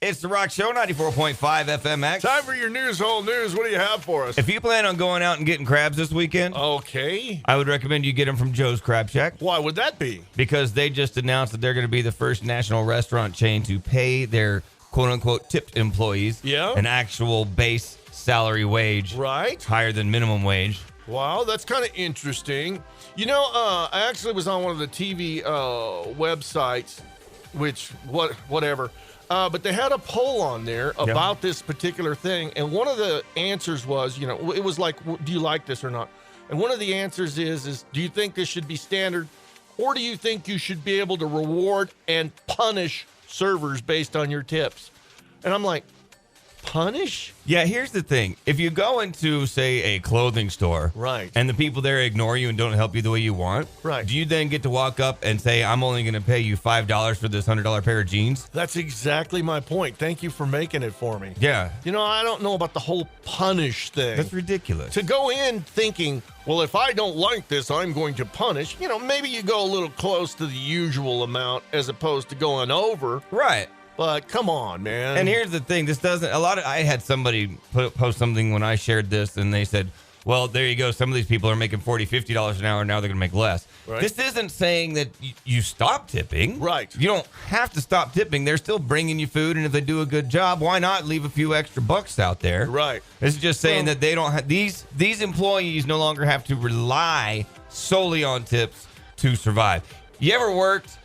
It's The Rock Show, 94.5 FMX. Time for your news, whole news. What do you have for us? If you plan on going out and getting crabs this weekend, Okay. I would recommend you get them from Joe's Crab Shack Why would that be? because they just announced that they're going to be the first national restaurant chain to pay their quote-unquote tipped employees an actual base salary wage Right. higher than minimum wage. Wow, that's kind of interesting. You know, I actually was on one of the TV websites, whatever. But they had a poll on there about this particular thing. And one of the answers was, it was like, do you like this or not? And one of the answers is do you think this should be standard? Or do you think you should be able to reward and punish servers based on your tips? And I'm like, punish? Yeah, here's the thing. If you go into, say, a clothing store, Right. and the people there ignore you and don't help you the way you want, Right. do you then get to walk up and say, I'm only going to pay you $5 for this $100 pair of jeans? That's exactly my point. Thank you for making it for me. Yeah. I don't know about the whole punish thing. That's ridiculous. To go in thinking, well, if I don't like this, I'm going to punish. Maybe you go a little close to the usual amount as opposed to going over. Right. But come on, man. And here's the thing. I had somebody post something when I shared this, and they said, well, there you go. Some of these people are making $40, $50 an hour. Now they're going to make less. Right. This isn't saying that you stop tipping. Right. You don't have to stop tipping. They're still bringing you food, and if they do a good job, why not leave a few extra bucks out there? Right. This is just saying that they don't have these employees no longer have to rely solely on tips to survive. You ever worked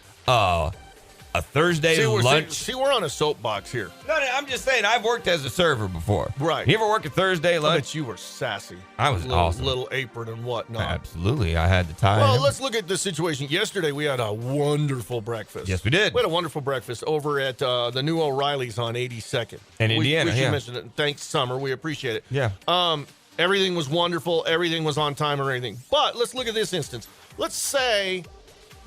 a Thursday lunch? See, we're on a soapbox here. No, I'm just saying, I've worked as a server before. Right. You ever work a Thursday I lunch? bet you were sassy. I was awesome. Little apron and whatnot. Absolutely. I had the time. Well, let's look at the situation. Yesterday, we had a wonderful breakfast. Yes, we did. We had a wonderful breakfast over at the new O'Reilly's on 82nd. In Indiana, You mentioned it. Thanks, Summer. We appreciate it. Yeah. Everything was wonderful. Everything was on time and everything. But let's look at this instance. Let's say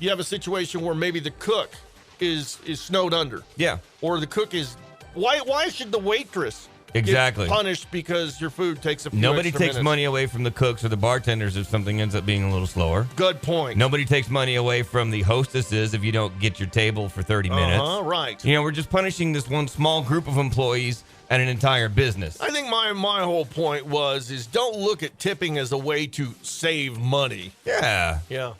you have a situation where maybe the cook is snowed under. Yeah. Or the cook is... Why should the waitress Exactly. get punished because your food takes a few Nobody extra takes minutes? money away from the cooks or the bartenders if something ends up being a little slower. Good point. Nobody takes money away from the hostesses if you don't get your table for 30 minutes. Right. We're just punishing this one small group of employees and an entire business. I think my whole point is don't look at tipping as a way to save money. Yeah. Yeah.